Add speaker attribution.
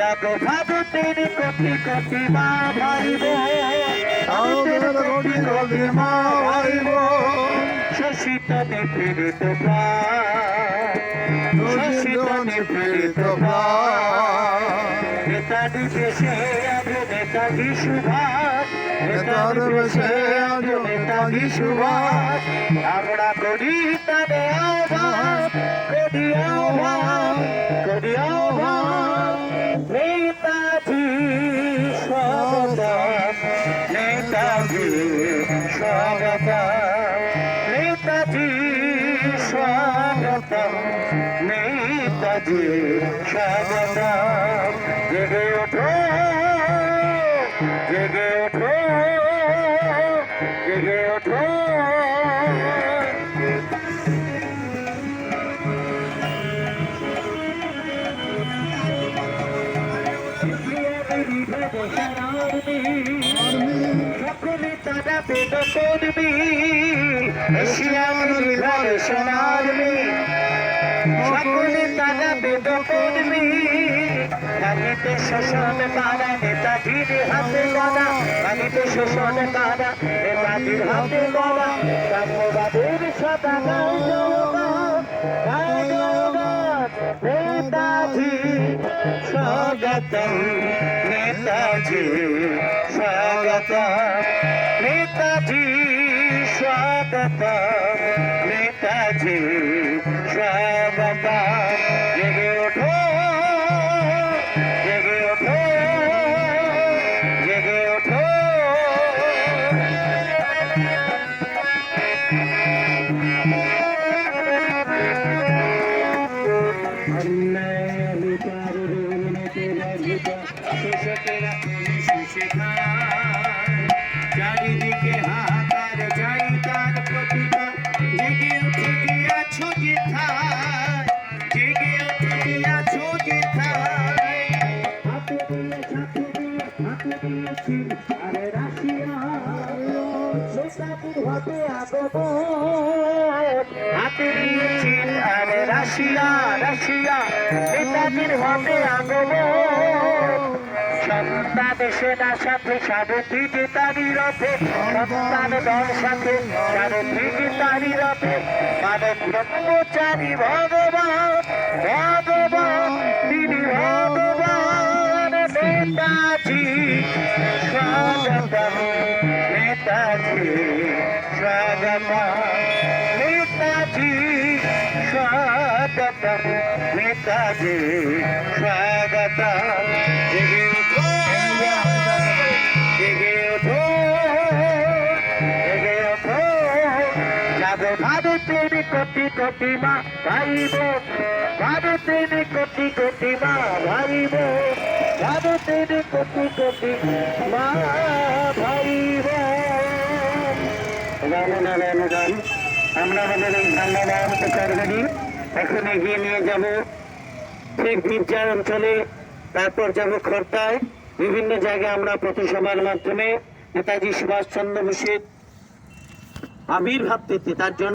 Speaker 1: জাগো ভারতের কোটি কোটি মা ভাই ভারতের কোটি কোটি মা ভাই শোষিত নিপীড়িত শোষিত নিপীড়িত নেতাজি দেশে আজ নেতাজি সুভাষ নেতাজি দেশে আজ নেতাজি সুভাষ আমরা করি তাদের আহ্বান করি আহ্বান করি আহ্বান নেতাজি স্বাগতম নেতাজি স্বাগতম নেতাজি স্বাগতম নেতাজি স্বাগতম জেগে ওঠো জেগে ওঠো জেগে ওঠো সকলে তারা পেট করবি এশিয়ান লিবারেশন আর্মি সকলে তারা পেট করবি পানিতে শোষণ পাড়া নেতাজির হাতে গড়া পানিতে শোষণ পাড়া নেতাজির হাতে গড়া সাম্যবাদের সদা নেতাজি স্বাগতম নেতাজি স্বাগতম নেতাজি স্বাগতম নেতাজি স্বাগতম জেগে ওঠো জেগে ওঠো জেগে ওঠো চারিদিকে হাহাকার চাই তার প্রতিকার জেগে উঠে গিয়াছো যেথায় জেগে উঠে গিয়াছো যেথায় হাতে দিয়েছি আরে রাশিয়া নেতাজির হাতে আগমন হাতে দিয়েছি আরে রাশিয়া রাশিয়া নেতাজির হাতে আগমন সন্তান সেনা সাথে সারথি তারি রথে সন্তান দল সাথে সারথি তারি রথে মানব ব্রহ্মচারী ভগবান ভগবান তিনি ভগবান নেতাজি স্বাগতম নেতাজি স্বাগতম নেতাজি স্বাগতম নেতাজি স্বাগতম ভারতের কোটি কোটি মা ভাইব ভারতের কোটি কোটি মা ভাইব ভারতের কোটি কোটি মা ভাইব আমরা আমাদের এই ধন্যবাদ প্রচার করি এখন এগিয়ে নিয়ে যাব ঠিক মির্জার অঞ্চলে তারপর যাব খর্তায় বিভিন্ন জায়গায় আমরা পথসভার মাধ্যমে নেতাজি সুভাষচন্দ্র বোসের আবির্ভাব পেতে তার জন্য